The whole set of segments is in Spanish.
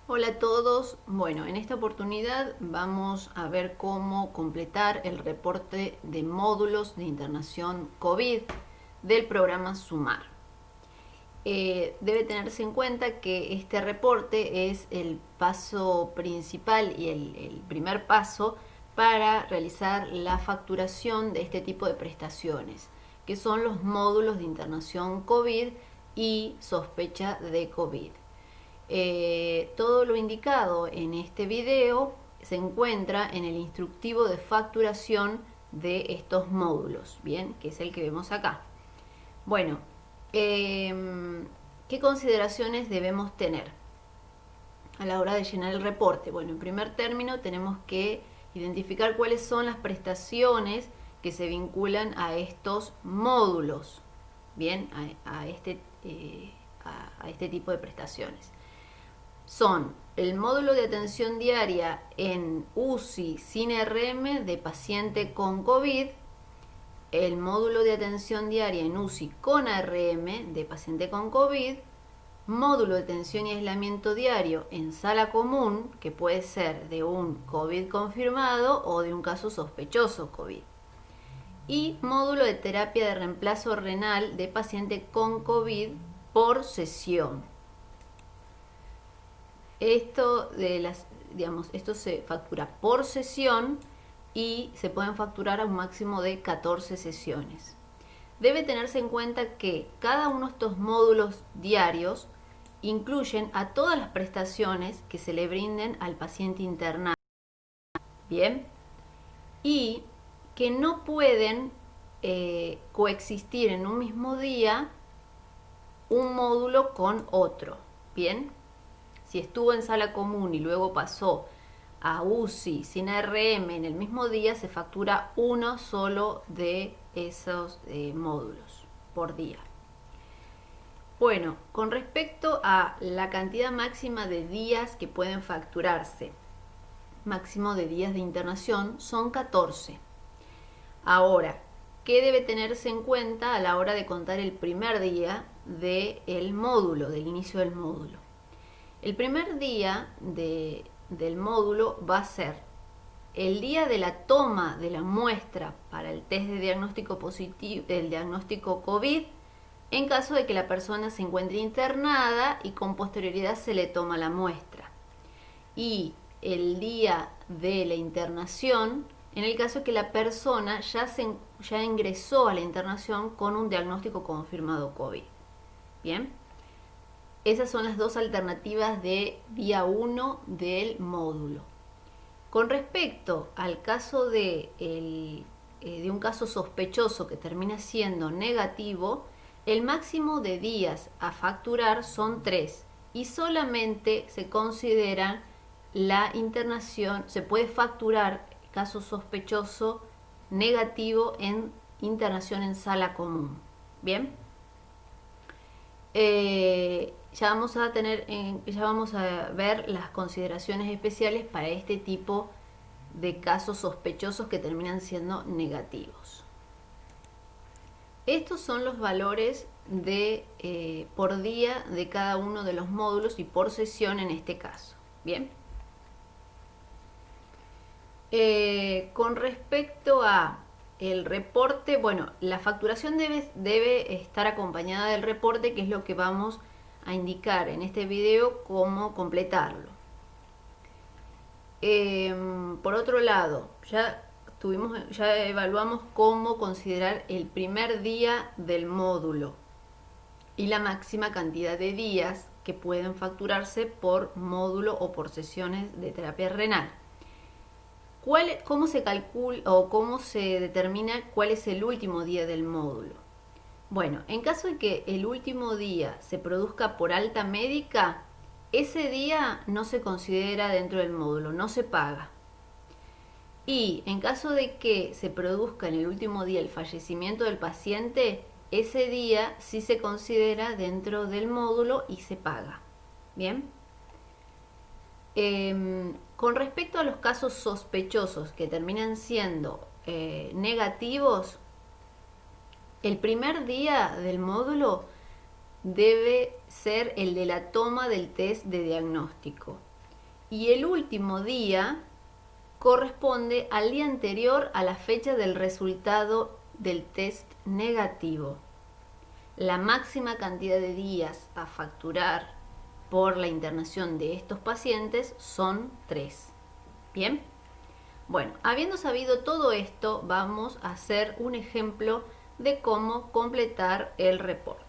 Hola a todos. Bueno, en esta oportunidad vamos a ver cómo completar el reporte de módulos de internación COVID del programa SUMAR. Debe tenerse en cuenta que este reporte es el paso principal y el primer paso para realizar la facturación de este tipo de prestaciones, que son los módulos de internación COVID y sospecha de COVID. Todo lo indicado en este video se encuentra en el instructivo de facturación de estos módulos, bien, que es el que vemos acá. Bueno, ¿qué consideraciones debemos tener a la hora de llenar el reporte? Bueno, en primer término tenemos que identificar cuáles son las prestaciones que se vinculan a estos módulos, bien, a este tipo de prestaciones. Son el módulo de atención diaria en UCI sin RM de paciente con COVID, el módulo de atención diaria en UCI con ARM de paciente con COVID, módulo de atención y aislamiento diario en sala común, que puede ser de un COVID confirmado o de un caso sospechoso COVID, y módulo de terapia de reemplazo renal de paciente con COVID por sesión. Esto se factura por sesión y se pueden facturar a un máximo de 14 sesiones. Debe tenerse en cuenta que cada uno de estos módulos diarios incluyen a todas las prestaciones que se le brinden al paciente internado, bien, y que no pueden coexistir en un mismo día un módulo con otro, bien. Si estuvo en sala común y luego pasó a UCI sin ARM en el mismo día, se factura uno solo de esos módulos por día. Bueno, con respecto a la cantidad máxima de días que pueden facturarse, máximo de días de internación son 14. Ahora, ¿qué debe tenerse en cuenta a la hora de contar el primer día del módulo, del inicio del módulo? El primer día del módulo va a ser el día de la toma de la muestra para el test de diagnóstico positivo, el diagnóstico COVID, en caso de que la persona se encuentre internada y con posterioridad se le toma la muestra. Y el día de la internación, en el caso de que la persona ya ingresó a la internación con un diagnóstico confirmado COVID. Bien. Esas son las dos alternativas de día 1 del módulo. Con respecto al caso de un caso sospechoso que termina siendo negativo, el máximo de días a facturar son 3 y solamente se considera la internación, se puede facturar caso sospechoso negativo en internación en sala común. Bien. Ya vamos a ver las consideraciones especiales para este tipo de casos sospechosos que terminan siendo negativos. Estos son los valores por día de cada uno de los módulos y por sesión en este caso. Bien. Con respecto a el reporte, bueno, la facturación debe estar acompañada del reporte, que es lo que vamos a indicar en este video cómo completarlo. Por otro lado, ya evaluamos cómo considerar el primer día del módulo y la máxima cantidad de días que pueden facturarse por módulo o por sesiones de terapia renal. ¿Cómo se calcula o cómo se determina cuál es el último día del módulo? Bueno, en caso de que el último día se produzca por alta médica, ese día no se considera dentro del módulo, no se paga. Y en caso de que se produzca en el último día el fallecimiento del paciente, ese día sí se considera dentro del módulo y se paga. Bien. Con respecto a los casos sospechosos que terminan siendo negativos, el primer día del módulo debe ser el de la toma del test de diagnóstico. y el último día corresponde al día anterior a la fecha del resultado del test negativo. La máxima cantidad de días a facturar por la internación de estos pacientes son 3. ¿Bien? Bueno, habiendo sabido todo esto, vamos a hacer un ejemplo de cómo completar el reporte.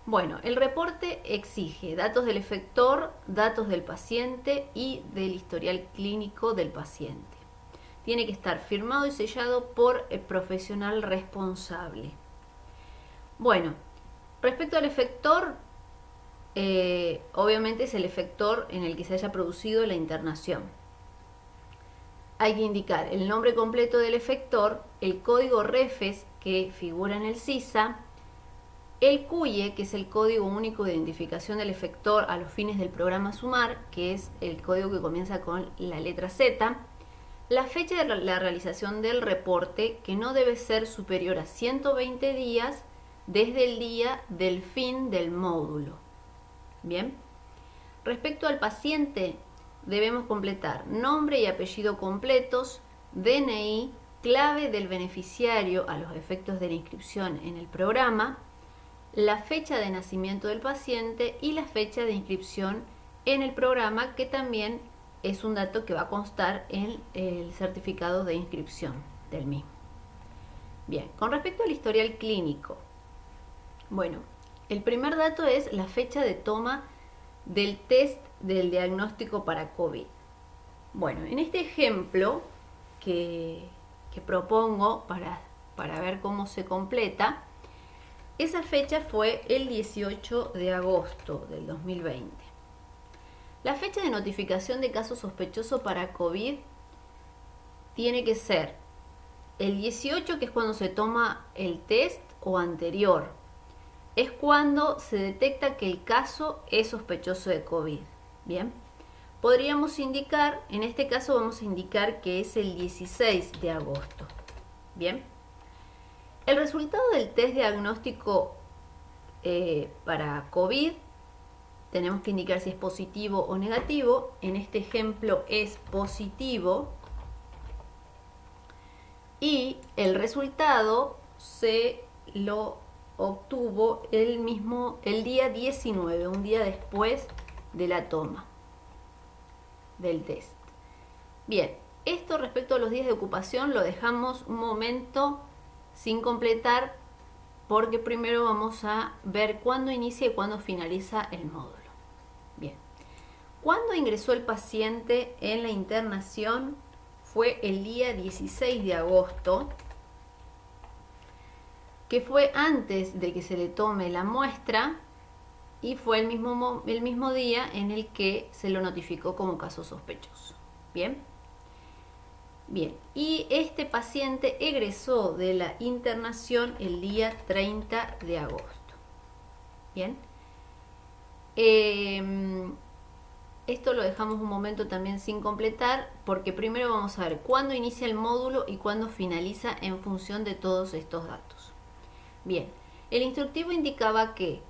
Bueno, el reporte exige datos del efector, datos del paciente y del historial clínico del paciente. Tiene que estar firmado y sellado por el profesional responsable. Bueno, respecto al efector, obviamente es el efector en el que se haya producido la internación. Hay que indicar el nombre completo del efector, el código REFES que figura en el CISA, el CUIE, que es el Código Único de Identificación del Efector a los fines del programa SUMAR, que es el código que comienza con la letra Z, la fecha de la realización del reporte, que no debe ser superior a 120 días desde el día del fin del módulo. Bien. Respecto al paciente, debemos completar nombre y apellido completos, DNI, clave del beneficiario a los efectos de la inscripción en el programa, la fecha de nacimiento del paciente y la fecha de inscripción en el programa, que también es un dato que va a constar en el certificado de inscripción del mismo. Bien, con respecto al historial clínico, bueno, el primer dato es la fecha de toma del test del diagnóstico para COVID. Bueno, en este ejemplo que propongo para ver cómo se completa, esa fecha fue el 18 de agosto del 2020. La fecha de notificación de caso sospechoso para COVID tiene que ser el 18, que es cuando se toma el test, o anterior. Es cuando se detecta que el caso es sospechoso de COVID. Bien, podríamos indicar, en este caso vamos a indicar que es el 16 de agosto. Bien. El resultado del test diagnóstico para COVID, tenemos que indicar si es positivo o negativo. En este ejemplo es positivo. Y el resultado se lo obtuvo el día 19, un día después de la toma del test. Bien, esto respecto a los días de ocupación lo dejamos un momento sin completar, porque primero vamos a ver cuándo inicia y cuándo finaliza el módulo. Bien, cuando ingresó el paciente en la internación fue el día 16 de agosto, que fue antes de que se le tome la muestra y fue el mismo día en el que se lo notificó como caso sospechoso. Bien. Bien, y este paciente egresó de la internación el día 30 de agosto. Bien. Esto lo dejamos un momento también sin completar, porque primero vamos a ver cuándo inicia el módulo y cuándo finaliza en función de todos estos datos. Bien, el instructivo indicaba que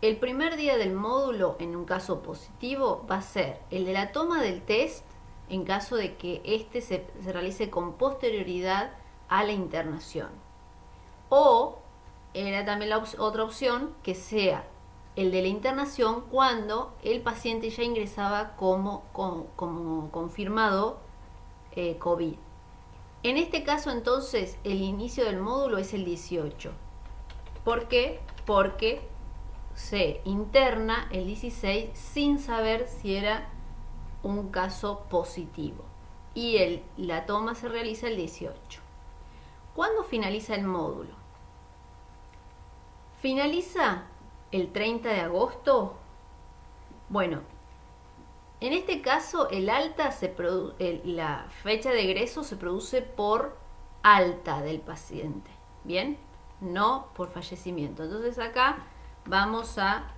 el primer día del módulo, en un caso positivo, va a ser el de la toma del test, en caso de que éste se realice con posterioridad a la internación. O era también otra opción, que sea el de la internación cuando el paciente ya ingresaba como confirmado COVID. En este caso, entonces, el inicio del módulo es el 18. ¿Por qué? Porque se interna el 16 sin saber si era un caso positivo, y la toma se realiza el 18. ¿Cuándo finaliza el módulo? Finaliza el 30 de agosto. Bueno, en este caso el alta la fecha de egreso se produce por alta del paciente, bien, no por fallecimiento. Entonces acá vamos a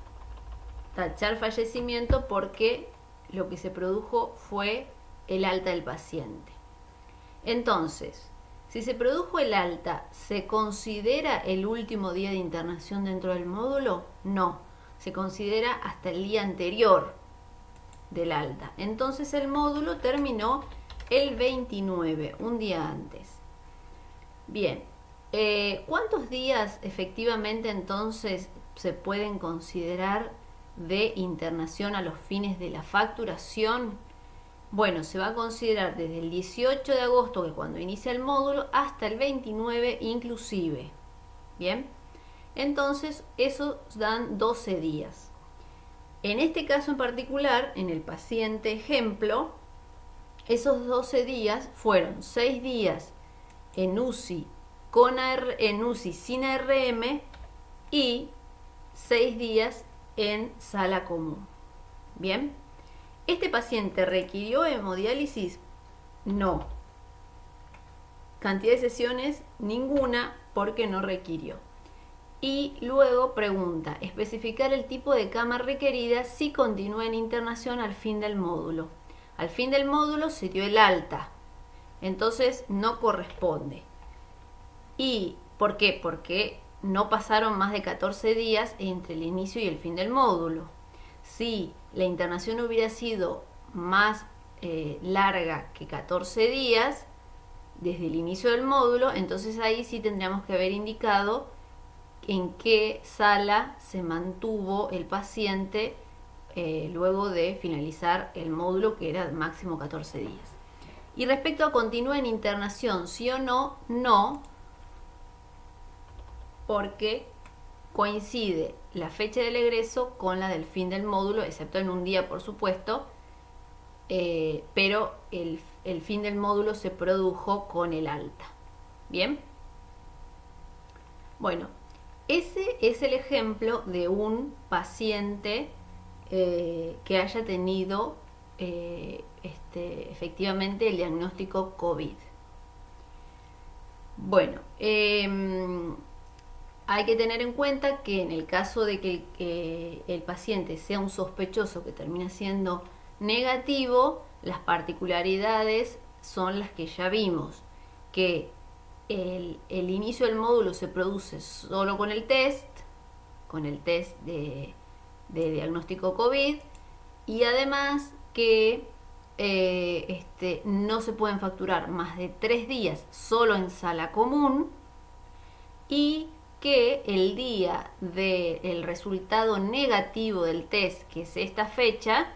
tachar fallecimiento, porque lo que se produjo fue el alta del paciente. Entonces, si se produjo el alta, ¿se considera el último día de internación dentro del módulo? No, se considera hasta el día anterior. del alta. Entonces el módulo terminó el 29, un día antes. Bien, ¿cuántos días efectivamente entonces se pueden considerar de internación a los fines de la facturación? Bueno, se va a considerar desde el 18 de agosto, que es cuando inicia el módulo, hasta el 29 inclusive. Bien, entonces eso dan 12 días. En este caso en particular, en el paciente ejemplo, esos 12 días fueron 6 días en UCI, en UCI sin ARM y 6 días en sala común. Bien, ¿este paciente requirió hemodiálisis? No. Cantidad de sesiones, ninguna, porque no requirió. Y luego pregunta, especificar el tipo de cama requerida si continúa en internación al fin del módulo. Al fin del módulo se dio el alta, entonces no corresponde. ¿Y por qué? Porque no pasaron más de 14 días entre el inicio y el fin del módulo. Si la internación hubiera sido más larga que 14 días desde el inicio del módulo, entonces ahí sí tendríamos que haber indicado en qué sala se mantuvo el paciente luego de finalizar el módulo, que era máximo 14 días. Y respecto a continúa en internación, sí o no, no, porque coincide la fecha del egreso con la del fin del módulo, excepto en un día, por supuesto, pero el fin del módulo se produjo con el alta. Bien, bueno, ese es el ejemplo de un paciente que haya tenido efectivamente el diagnóstico COVID. Bueno, hay que tener en cuenta que en el caso de que el paciente sea un sospechoso que termina siendo negativo, las particularidades son las que ya vimos, que el inicio del módulo se produce solo con el test de diagnóstico COVID, y además que no se pueden facturar más de 3 días solo en sala común, y que el día del resultado negativo del test, que es esta fecha,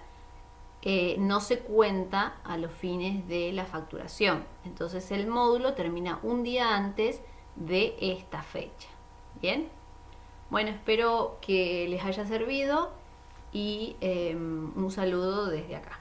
no se cuenta a los fines de la facturación. Entonces el módulo termina un día antes de esta fecha. Bien, bueno, espero que les haya servido y un saludo desde acá.